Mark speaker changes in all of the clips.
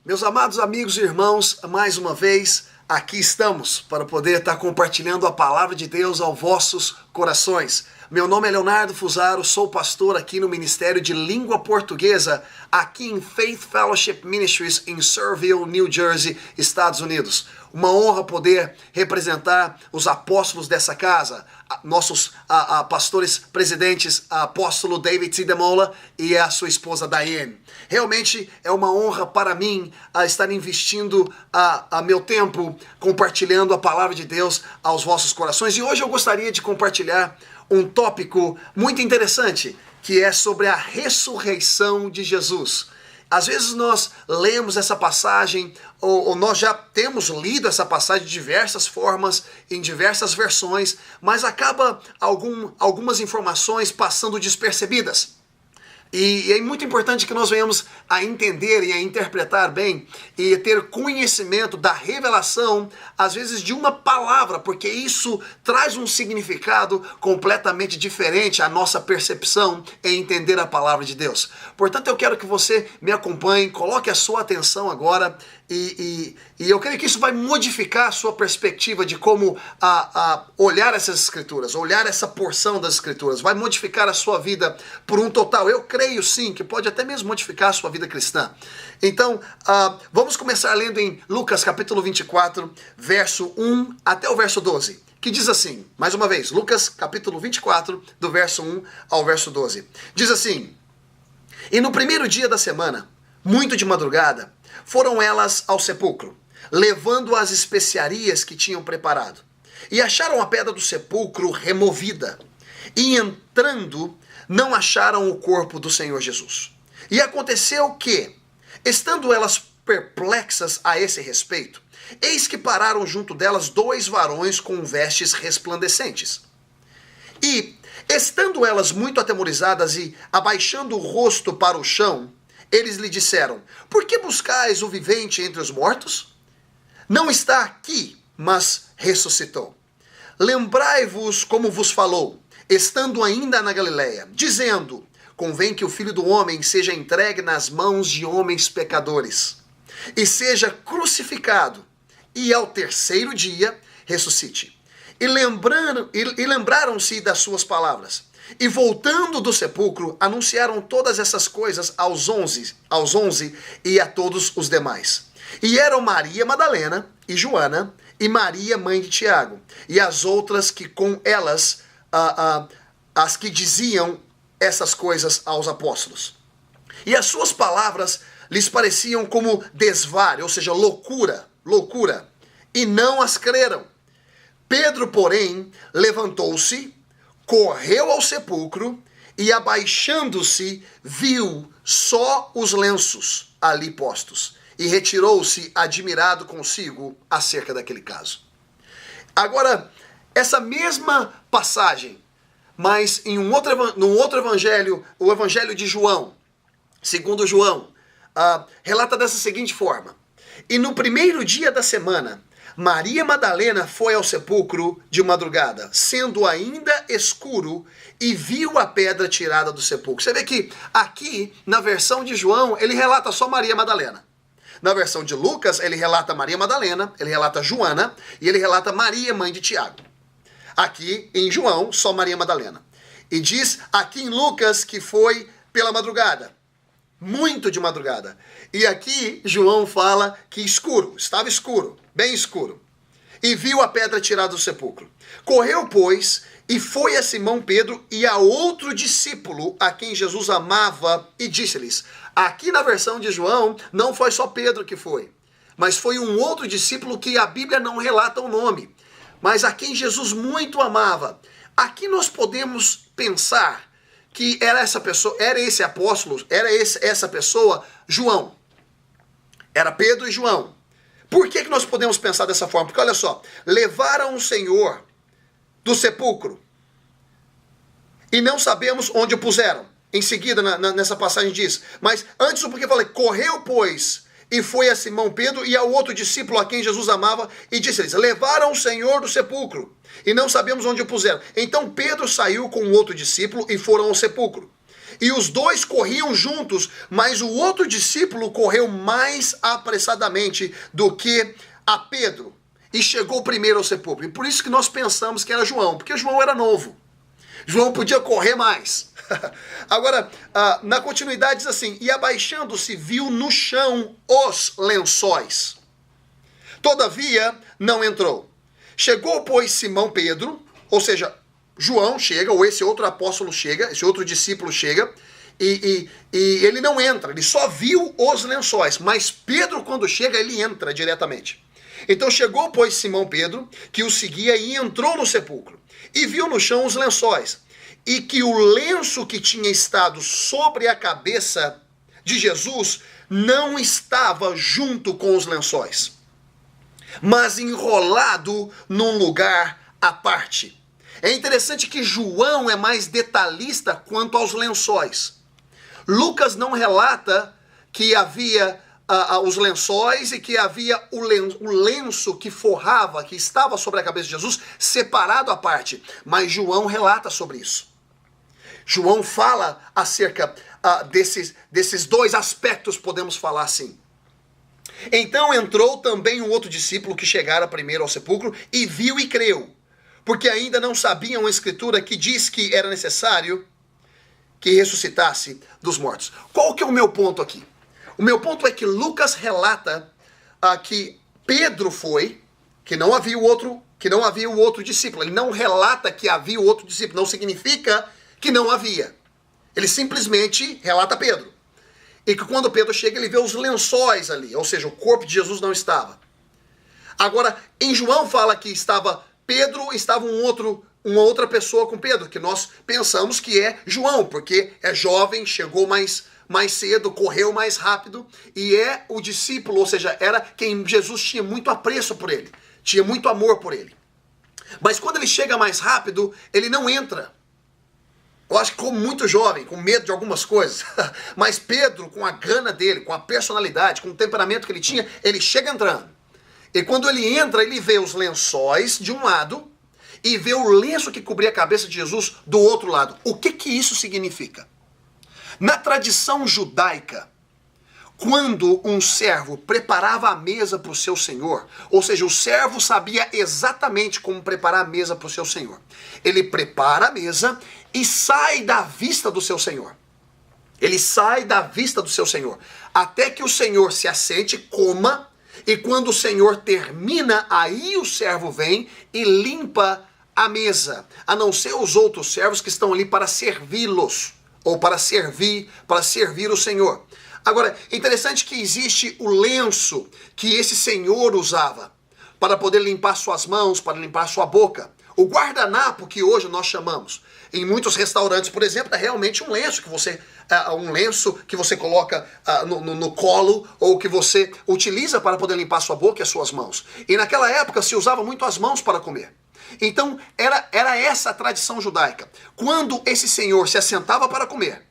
Speaker 1: Meus amados amigos e irmãos, mais uma vez aqui estamos para poder estar compartilhando a palavra de Deus aos vossos corações. Meu nome é Leonardo Fusaro, sou pastor aqui no Ministério de Língua Portuguesa, aqui em Faith Fellowship Ministries em Surrey, New Jersey, Estados Unidos. Uma honra poder representar os apóstolos dessa casa, nossos pastores presidentes, apóstolo David C. Demola e a sua esposa Diane. Realmente é uma honra para mim estar investindo meu tempo compartilhando a palavra de Deus aos vossos corações. E hoje eu gostaria de compartilhar um tópico muito interessante, que é sobre a ressurreição de Jesus. Às vezes nós lemos essa passagem, ou nós já temos lido essa passagem de diversas formas, em diversas versões, mas acaba algumas informações passando despercebidas. E é muito importante que nós venhamos a entender e a interpretar bem e ter conhecimento da revelação, às vezes de uma palavra, porque isso traz um significado completamente diferente à nossa percepção em entender a palavra de Deus. Portanto, eu quero que você me acompanhe, coloque a sua atenção agora e eu creio que isso vai modificar a sua perspectiva de como olhar essas escrituras, olhar essa porção das escrituras, vai modificar a sua vida por um total. Eu creio sim que pode até mesmo modificar a sua vida cristã. Então, vamos começar lendo em Lucas capítulo 24, verso 1 até o verso 12, que diz assim, mais uma vez, Lucas capítulo 24, do verso 1 ao verso 12. Diz assim: E no primeiro dia da semana, muito de madrugada, foram elas ao sepulcro, levando as especiarias que tinham preparado. E acharam a pedra do sepulcro removida. E entrando, não acharam o corpo do Senhor Jesus. E aconteceu que, estando elas perplexas a esse respeito, eis que pararam junto delas dois varões com vestes resplandecentes. E, estando elas muito atemorizadas e abaixando o rosto para o chão, eles lhe disseram: Por que buscais o vivente entre os mortos? Não está aqui, mas ressuscitou. Lembrai-vos como vos falou, estando ainda na Galileia, dizendo: Convém que o Filho do Homem seja entregue nas mãos de homens pecadores, e seja crucificado, e ao terceiro dia ressuscite. E lembraram-se das suas palavras. E voltando do sepulcro, anunciaram todas essas coisas aos 11 e a todos os demais. E eram Maria Madalena e Joana e Maria, mãe de Tiago, e as outras que com elas, as que diziam essas coisas aos apóstolos. E as suas palavras lhes pareciam como desvario, ou seja, loucura, e não as creram. Pedro, porém, levantou-se, correu ao sepulcro e, abaixando-se, viu só os lenços ali postos e retirou-se admirado consigo acerca daquele caso. Agora, essa mesma passagem, mas em num outro evangelho, o evangelho de João, segundo João, relata dessa seguinte forma: E no primeiro dia da semana, Maria Madalena foi ao sepulcro de madrugada, sendo ainda escuro, e viu a pedra tirada do sepulcro. Você vê que aqui, na versão de João, ele relata só Maria Madalena. Na versão de Lucas, ele relata Maria Madalena, ele relata Joana, e ele relata Maria, mãe de Tiago. Aqui, em João, só Maria Madalena. E diz aqui em Lucas que foi pela madrugada. Muito de madrugada. E aqui, João fala que estava escuro, bem escuro. E viu a pedra tirada do sepulcro. Correu, pois, e foi a Simão Pedro e a outro discípulo a quem Jesus amava e disse-lhes. Aqui na versão de João, não foi só Pedro que foi, mas foi um outro discípulo que a Bíblia não relata o nome, mas a quem Jesus muito amava. Aqui nós podemos pensar que era essa pessoa, era esse apóstolo, essa pessoa, João. Era Pedro e João. Por que nós podemos pensar dessa forma? Porque olha só, levaram o Senhor do sepulcro e não sabemos onde o puseram. Em seguida, nessa passagem diz, mas antes o porquê falei, correu, pois, e foi a Simão Pedro e ao outro discípulo a quem Jesus amava e disse-lhes, levaram o Senhor do sepulcro e não sabemos onde o puseram. Então Pedro saiu com o outro discípulo e foram ao sepulcro. E os dois corriam juntos, mas o outro discípulo correu mais apressadamente do que a Pedro e chegou primeiro ao sepulcro. E por isso que nós pensamos que era João, porque João era novo. João podia correr mais. Agora, na continuidade diz assim, e abaixando-se viu no chão os lençóis. Todavia não entrou. Chegou, pois, Simão Pedro, ou seja, João chega, ou esse outro apóstolo chega, esse outro discípulo chega, e ele não entra, ele só viu os lençóis, mas Pedro quando chega, ele entra diretamente. Então chegou, pois, Simão Pedro, que o seguia e entrou no sepulcro, e viu no chão os lençóis, e que o lenço que tinha estado sobre a cabeça de Jesus não estava junto com os lençóis, mas enrolado num lugar à parte. É interessante que João é mais detalhista quanto aos lençóis. Lucas não relata que havia os lençóis e que havia o lenço que forrava, que estava sobre a cabeça de Jesus, separado à parte. Mas João relata sobre isso. João fala acerca desses dois aspectos, podemos falar assim. Então entrou também um outro discípulo que chegara primeiro ao sepulcro e viu e creu, porque ainda não sabiam a escritura que diz que era necessário que ressuscitasse dos mortos. Qual que é o meu ponto aqui? O meu ponto é que Lucas relata que Pedro foi, que não havia o outro discípulo. Ele não relata que havia o outro discípulo, não significa que não havia. Ele simplesmente relata Pedro. E que quando Pedro chega, ele vê os lençóis ali, ou seja, o corpo de Jesus não estava. Agora, em João fala que estava Pedro, estava uma outra pessoa com Pedro, que nós pensamos que é João, porque é jovem, chegou mais cedo, correu mais rápido, e é o discípulo, ou seja, era quem Jesus tinha muito apreço por ele, tinha muito amor por ele. Mas quando ele chega mais rápido, ele não entra. Eu acho que como muito jovem, com medo de algumas coisas. Mas Pedro, com a gana dele, com a personalidade, com o temperamento que ele tinha, ele chega entrando. E quando ele entra, ele vê os lençóis de um lado e vê o lenço que cobria a cabeça de Jesus do outro lado. O que isso significa? Na tradição judaica, quando um servo preparava a mesa para o seu senhor, ou seja, o servo sabia exatamente como preparar a mesa para o seu senhor. Ele prepara a mesa e sai da vista do seu senhor. Ele sai da vista do seu senhor, até que o senhor se assente, coma, e quando o senhor termina, aí o servo vem e limpa a mesa, a não ser os outros servos que estão ali para servi-los, ou para servir o senhor. Agora, é interessante que existe o lenço que esse senhor usava para poder limpar suas mãos, para limpar sua boca. O guardanapo que hoje nós chamamos. Em muitos restaurantes, por exemplo, é realmente um lenço que você coloca no colo ou que você utiliza para poder limpar sua boca e as suas mãos. E naquela época se usava muito as mãos para comer. Então era essa a tradição judaica. Quando esse senhor se assentava para comer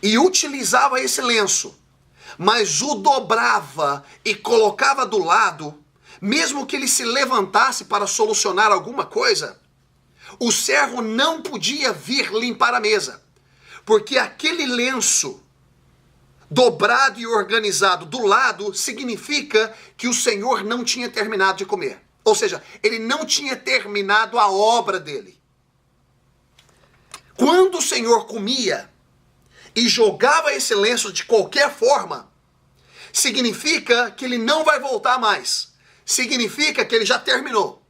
Speaker 1: e utilizava esse lenço, mas o dobrava e colocava do lado, mesmo que ele se levantasse para solucionar alguma coisa, o servo não podia vir limpar a mesa, porque aquele lenço dobrado e organizado do lado significa que o Senhor não tinha terminado de comer. Ou seja, ele não tinha terminado a obra dele. Quando o Senhor comia e jogava esse lenço de qualquer forma, significa que ele não vai voltar mais. Significa que ele já terminou.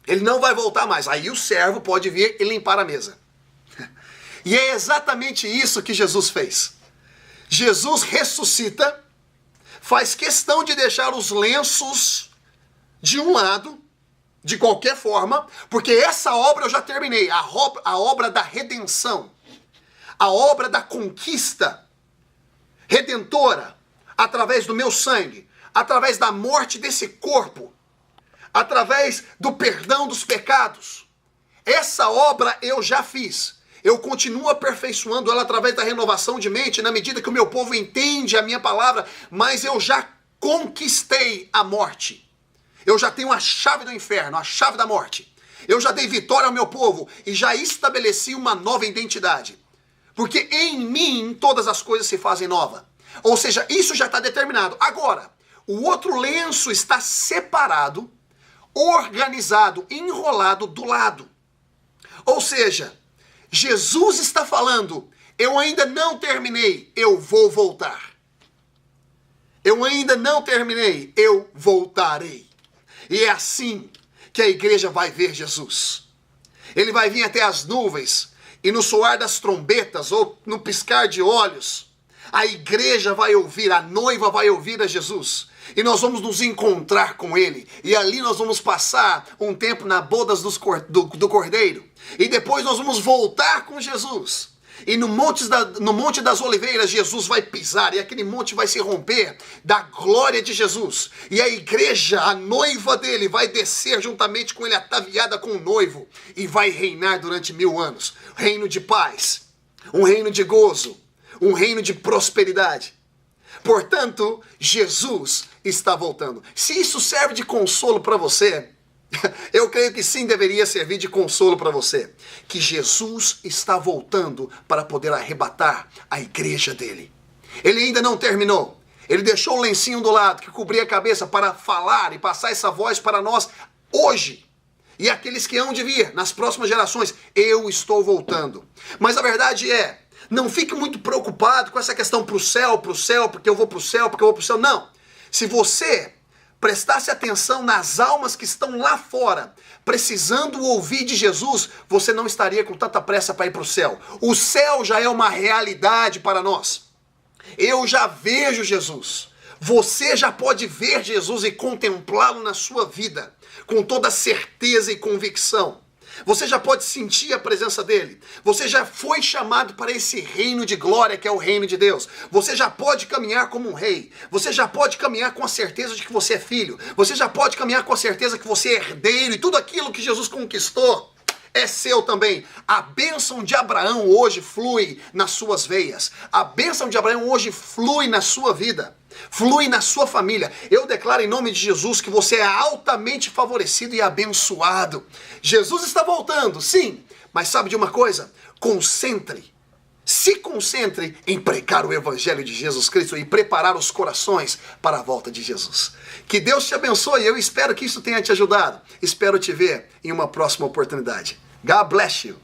Speaker 1: Ele não vai voltar mais. Aí o servo pode vir e limpar a mesa. E é exatamente isso que Jesus fez. Jesus ressuscita, faz questão de deixar os lenços de um lado, de qualquer forma, porque essa obra eu já terminei. A obra da redenção. A obra da conquista redentora, através do meu sangue, através da morte desse corpo, através do perdão dos pecados. Essa obra eu já fiz. Eu continuo aperfeiçoando ela através da renovação de mente, na medida que o meu povo entende a minha palavra, mas eu já conquistei a morte. Eu já tenho a chave do inferno, a chave da morte. Eu já dei vitória ao meu povo e já estabeleci uma nova identidade. Porque em mim todas as coisas se fazem nova. Ou seja, isso já está determinado. Agora, o outro lenço está separado, organizado, enrolado do lado. Ou seja, Jesus está falando, eu ainda não terminei, eu vou voltar. Eu ainda não terminei, eu voltarei. E é assim que a igreja vai ver Jesus. Ele vai vir até as nuvens, e no soar das trombetas, ou no piscar de olhos, a igreja vai ouvir, a noiva vai ouvir a Jesus. E nós vamos nos encontrar com ele. E ali nós vamos passar um tempo na bodas do Cordeiro. E depois nós vamos voltar com Jesus. E no Monte das Oliveiras, Jesus vai pisar, e aquele monte vai se romper da glória de Jesus. E a igreja, a noiva dele, vai descer juntamente com ele, ataviada com o noivo, e vai reinar durante 1000 anos. Reino de paz, um reino de gozo, um reino de prosperidade. Portanto, Jesus está voltando. Se isso serve de consolo para você, eu creio que sim, deveria servir de consolo para você. Que Jesus está voltando para poder arrebatar a igreja dele. Ele ainda não terminou. Ele deixou o lencinho do lado que cobria a cabeça para falar e passar essa voz para nós hoje. E aqueles que hão de vir nas próximas gerações. Eu estou voltando. Mas a verdade é, não fique muito preocupado com essa questão para o céu, porque eu vou para o céu, porque eu vou para o céu. Não. Se você prestasse atenção nas almas que estão lá fora, precisando ouvir de Jesus, você não estaria com tanta pressa para ir para o céu. O céu já é uma realidade para nós. Eu já vejo Jesus. Você já pode ver Jesus e contemplá-lo na sua vida, com toda certeza e convicção. Você já pode sentir a presença dele. Você já foi chamado para esse reino de glória que é o reino de Deus. Você já pode caminhar como um rei. Você já pode caminhar com a certeza de que você é filho. Você já pode caminhar com a certeza que você é herdeiro. E tudo aquilo que Jesus conquistou é seu também. A bênção de Abraão hoje flui nas suas veias. A bênção de Abraão hoje flui na sua vida. Flui na sua família. Eu declaro em nome de Jesus que você é altamente favorecido e abençoado. Jesus está voltando, sim. Mas sabe de uma coisa? Se concentre em pregar o evangelho de Jesus Cristo e preparar os corações para a volta de Jesus. Que Deus te abençoe. Eu espero que isso tenha te ajudado. Espero te ver em uma próxima oportunidade. God bless you.